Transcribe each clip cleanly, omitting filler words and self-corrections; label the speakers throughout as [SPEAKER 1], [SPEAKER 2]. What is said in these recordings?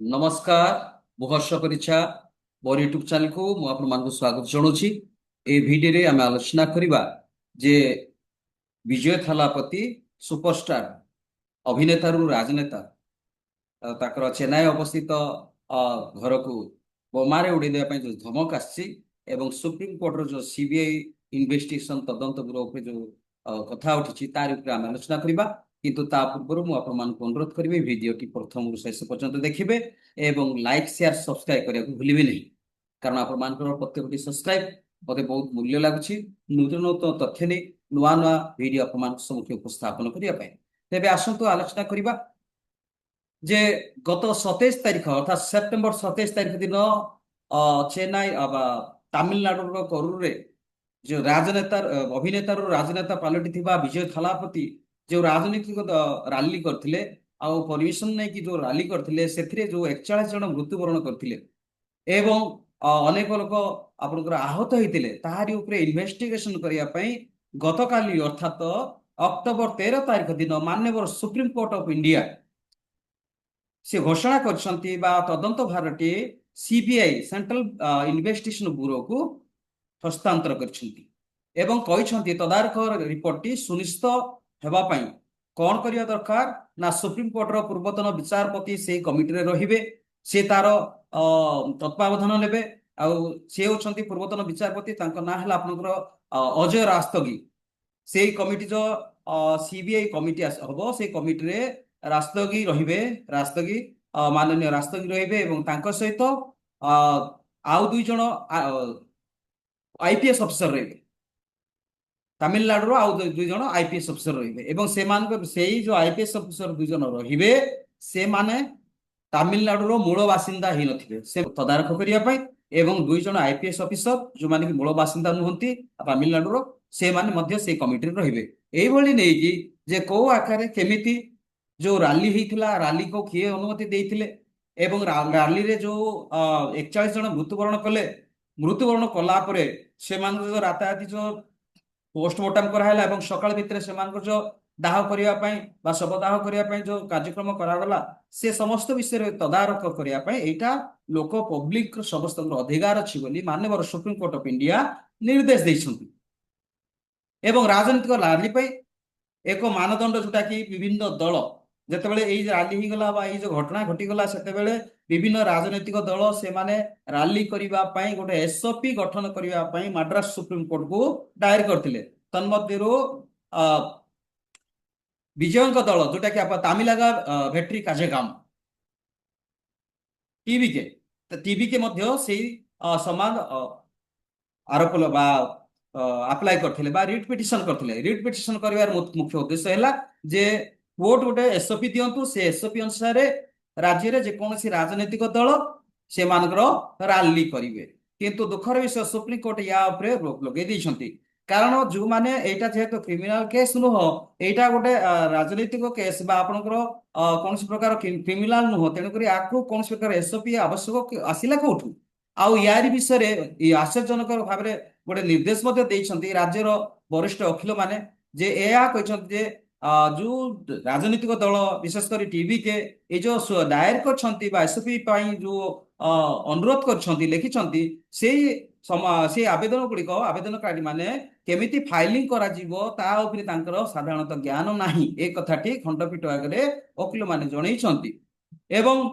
[SPEAKER 1] नमस्कार मुहर्ष परिछा मोर YouTube channel को स्वागत जनाऊँगी। ए भिडियो रे आम आलोचना करवा जे विजय थालापति सुपरस्टार अभिनेता रु राजनेता ताकर चेन्नई अवस्थित घर को बोमारे उड़े देवाई जो धमक आसी सुप्रीम कोर्टर जो सीबीआई इन्वेस्टिगेशन तदंत ब्यूरो जो कथा उठी तार आम आलोचना करवा किंतु ता पूर्व मु अनुरोध करी भिडियोटी प्रथम शेष पर्यंत देखिए एवं लाइक शेयर सब्सक्राइब करने को भूलिए नहीं कारण आप प्रत्येक सब्सक्राइब मत बहुत मूल्य लगुच नूतन नूतन तथ्य नहीं नुआ नुआ भिड आप सम्मुख उपस्थापन करने तेज आसतु आलोचना करवा जे गत 27 तारिख अर्थात सेप्टेम्बर 27 तारिख दिन चेन्नई तमिलनाडु करूर रे जो राजनेता अभिनेता राजनेता पलटि विजय थालापति जो राजनीतिक रैली करते परमिशन नहीं कि जो रैली करते से जो 41 जन मृत्युवरण करते एवं अनेक लोक आपनकर आहत होते ताहारी उपरे इन्वेस्टिगेशन करने गत काली अर्थात अक्टोबर 13 तारिख दिन माननीय सुप्रीम कोर्ट ऑफ इंडिया से घोषणा कर तदंत भारती सीबीआई सेंट्रल इन्वेस्टिगेशन ब्यूरो को हस्तांतर कर तदारख रिपोर्ट टी सुनिश्चित होगापाई कौन करने दरकार ना सुप्रीम कोर्टर पूर्वतन विचारपति से कमिटी रे से तार तत्वावधान ने सी होती पूर्वतन विचारपति ना है आपनकर अजय रास्तगी से कमिटी जो सीबीआई कमिटी हम से कमिटी रे रास्तगी रास्तगी माननीय रास्तगी रे सहित आउ दुई जन आईपीएस अफिसर रही तमिलनाडु आउ दुई जन आईपीएस अफिसर रही जो आईपीएस अफिसर दुई जन रे से माने तमिलनाडु मूल बासिंदा ही नथिबे से तदारख करने एवं दुई जन आईपीएस अफिसर जो माने मूल बासिंदा नुहंती तमिलनाडु से माने मध्य से कमिटी रहिबे एई भली नै कि जे को आकार केमिति जो रैली होता रैली को किए अनुमति देते एवं रैली रे जो 41 जन मृत्युवरण कले मृत्युवरण कलापर से जो राताराति जो पोस्टमार्टम कराला सकाल भितर से जो दाह करने शवदाह करने जो कार्यक्रम करागला से समस्त विषय तदारख करने यहाँ लोक पब्लिक समस्त अधिकार अच्छी बोली माननीय सुप्रीम कोर्ट ऑफ इंडिया निर्देश देइछन्ति एवं राजनीतिक रैली एक मानदंड जोटा कि विभिन्न दल जितेबाला रैली होगा जो घटना घटीगला से विभिन्न राजनीतिक दल से माने रैली करने गोटे एसओपी गठन करने मद्रास सुप्रीम कोर्ट को दायर करते तन्मध्यरु विजय दल जोटा कि तमिलनाडु भेट्री काजेगाम टीवी के मध्य से समान आरोप अप्लाई करथिले बा रिट पिटिशन करथिले रिट पिटिशन करिवार मुख्य उद्देश्य हैला जे कोर्ट गोटे एसओपी दियंतु से एसओपी अनुसार राज्य रे जे कोनोसी राजनीतिक दल से मानकर रैली करिवे किंतु दुखर विषय सुप्रीम कोर्ट या उपरे रोक लगे दैछंती कारण जो माने एटा जेहेतु क्रिमिनल केस नुह एटा गोटे राजनीतिक केस बा आपनकर कोनोसी प्रकार क्रिमिनल नुह तेनु करी आकु कोनोसी प्रकार एसओपी आवश्यक आसिला कोठु आउ यारी विषय आश्चर्यजनक भाव में गोटे निर्देश राज्यर वरिष्ठ वकिल माने जे जे जो राजनीतिक दल विशेषकर टीवी के ये जो दायर कर एसओपी जो अनुरोध कर लिखिं से आवेदन गुड़िक आवेदनकारी माने केमिति फाइलिंग कर साधारणतः ज्ञान नाही एक कथाटी खंडपीठ आगे वकिल माने जनई एवं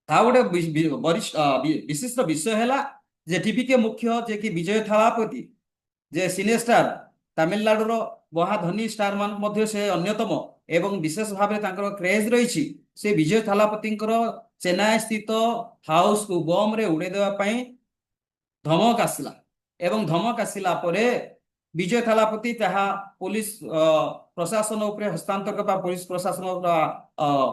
[SPEAKER 1] गोटे वरिष्ठ विशिष्ट विषय है जे टीवी के मुख्य जे कि विजय थालापति जे सिने स्टार तमिलनाडु महाधनी स्टार मान मध्य से अन्यतम एवं विशेष भाव में क्रेज रही से विजय थालापति चेन्नई स्थित हाउस को बम रे उड़े देवाई धमक आसला एवं धमक आसला परे विजय थालापति जहाँ पुलिस प्रशासन उपरे हस्तांतर पुलिस प्रशासन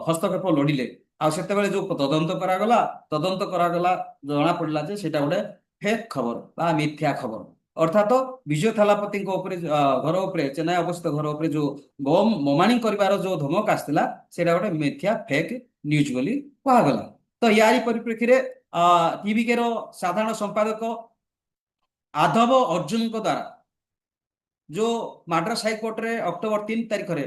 [SPEAKER 1] हस्तक्षेप लड़िले आते जो तदंत करागला जना पड़ा गोटे फेक खबर बा मिथ्या खबर अर्थात विजय थालापति घर उपर चेन्नई अवस्थित घर उपर जो बम बोमाणी कर जो धमक आसला से गोटे मिथ्या फेक न्यूज बोली कहगला तो यारी परिप्रेक्षी टीवी के साधारण संपादक आधव अर्जुन द्वारा जो मद्रास हाईकोर्ट रे अक्टोबर 3 तारिख रे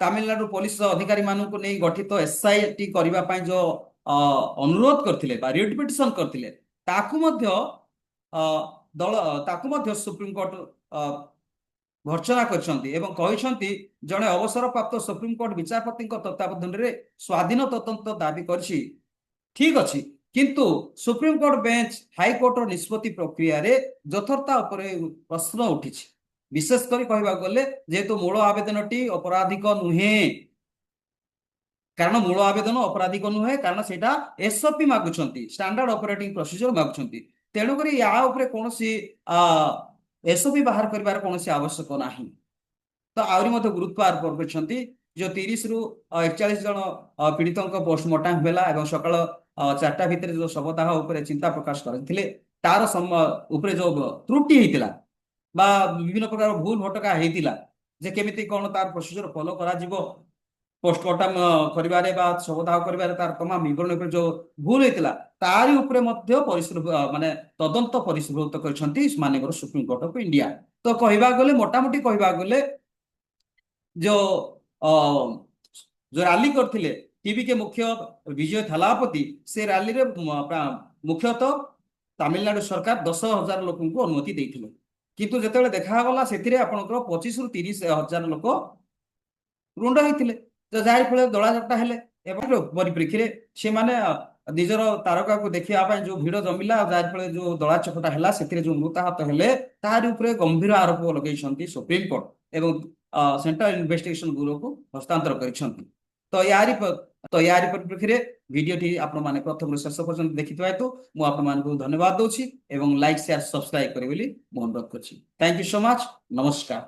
[SPEAKER 1] तमिलनाडु पुलिस अधिकारी मानू नहीं गठित एसआईटी करने जो ଅନୁରୋଧ କରିଥିଲେ ବା ରିଟ୍ ପିଟିସନ କରିଥିଲେ ତାକୁ ମଧ୍ୟ ଅ, ଦଳ ତାକୁ ମଧ୍ୟ ସୁପ୍ରିମକୋର୍ଟ ଭର୍ତ୍ସନା କରିଛନ୍ତି ଏବଂ କହିଛନ୍ତି ଜଣେ ଅବସରପ୍ରାପ୍ତ ସୁପ୍ରିମକୋର୍ଟ ବିଚାରପତିଙ୍କ ତତ୍ତ୍ୱାବଧାନରେ ସ୍ୱାଧୀନ ତଦନ୍ତ ଦାବି କରିଛି, ଠିକ ଅଛି, କିନ୍ତୁ ସୁପ୍ରିମକୋର୍ଟ ବେଞ୍ଚ ହାଇକୋର୍ଟର ନିଷ୍ପତ୍ତି ପ୍ରକ୍ରିୟାରେ ଯଥାର୍ଥତା ଉପରେ ପ୍ରଶ୍ନ ଉଠିଛି। ବିଶେଷ କରି କହିବାକୁ ଗଲେ ଯେହେତୁ ମୂଳ ଆବେଦନଟି ଅପରାଧିକ ନୁହେଁ, କାରଣ ମୂଳ ଆବେଦନ ଅପରାଧିକ ନୁହେଁ, କାରଣ ସେଇଟା ଏସ୍ଓପି ମାଗୁଛନ୍ତି, ଷ୍ଟାଣ୍ଡାର୍ଡ ଅପରେଟିଂ ପ୍ରୋସିଜର ମାଗୁଛନ୍ତି। ତେଣୁକରି ୟା ଉପରେ କୌଣସି ଏସ୍ଓପି ବାହାର କରିବାର କୌଣସି ଆବଶ୍ୟକ ନାହିଁ। ତ ଆହୁରି ମଧ୍ୟ ଗୁରୁତ୍ୱ ଆରୋପ କରିଛନ୍ତି ଯୋଉ 30ରୁ 41 ଜଣ ପୀଡ଼ିତଙ୍କ ପୋଷ୍ଟମର୍ଟମ ହେଲା ଏବଂ ସକାଳ 4ଟା ଭିତରେ ଯୋଉ ଶବଦାହ ଉପରେ ଚିନ୍ତା ପ୍ରକାଶ କରିଥିଲେ ତାର ଉପରେ ଯୋଉ ତ୍ରୁଟି ହେଇଥିଲା ବା ବିଭିନ୍ନ ପ୍ରକାର ଭୁଲ ଭଟକା ହେଇଥିଲା ଯେ କେମିତି କଣ ତାର ପ୍ରୋସିଜର ଫଲୋ କରାଯିବ ପୋଷ୍ଟମର୍ଟମ କରିବାରେ ବା ଶବଦାହ କରିବାରେ ତାର ତମାମ ବିବରଣୀ ଉପରେ ଯୋଉ ଭୁଲ ହେଇଥିଲା ତାରି ଉପରେ ମଧ୍ୟ ମାନେ ତଦନ୍ତ ପରିଶୀଭୂତ କରିଛନ୍ତି ମାନ୍ୟବର ସୁପ୍ରିମକୋର୍ଟ ଅଫ ଇଣ୍ଡିଆ। ତ କହିବାକୁ ଗଲେ ମୋଟାମୋଟି କହିବାକୁ ଗଲେ ଯୋଉ ଯୋଉ ରାଲି କରିଥିଲେ ଟିବିକେ ମୁଖ୍ୟ ବିଜୟ ଥାଲାପତି ସେ ରାଲିରେ ମୁଖ୍ୟତଃ ତାମିଲନାଡୁ ସରକାର 10,000 ଲୋକଙ୍କୁ ଅନୁମତି ଦେଇଥିଲେ, କିନ୍ତୁ ଯେତେବେଳେ ଦେଖାଗଲା ସେଥିରେ ଆପଣଙ୍କର 25ରୁ 30,000 ଲୋକ ରୁଣ୍ଡ ହେଇଥିଲେ, ତ ଯାହାର ଫଳରେ ଦଳାଚକଟା ହେଲେ ଏବଂ ପରିପ୍ରେକ୍ଷୀରେ ସେମାନେ ନିଜର ତାରକାକୁ ଦେଖିବା ପାଇଁ ଯୋଉ ଭିଡ ଜମିଲା ଯାହାର ଫଳରେ ଯୋଉ ଦଳାଚକଟା ହେଲା ସେଥିରେ ଯୋଉ ମୃତାହତ ହେଲେ ତାହାରି ଉପରେ ଗମ୍ଭୀର ଆରୋପ ଲଗେଇଛନ୍ତି ସୁପ୍ରିମକୋର୍ଟ ଏବଂ ସେଣ୍ଟ୍ରାଲ ଇନଭେଷ୍ଟିଗେସନ ବ୍ୟୁରୋକୁ ହସ୍ତାନ୍ତର କରିଛନ୍ତି। ତ ୟାରି ପରିପ୍ରେକ୍ଷୀରେ ଭିଡିଓଟି ଆପଣମାନେ ପ୍ରଥମରୁ ଶେଷ ପର୍ଯ୍ୟନ୍ତ ଦେଖିଥିବା ହେତୁ ମୁଁ ଆପଣମାନଙ୍କୁ ଧନ୍ୟବାଦ ଦଉଛି ଏବଂ ଲାଇକ୍ ସେୟାର ସବସ୍କ୍ରାଇବ କରିବେ ବୋଲି ମୁଁ ଅନୁରୋଧ କରୁଛି। Thank you so much. ନମସ୍କାର।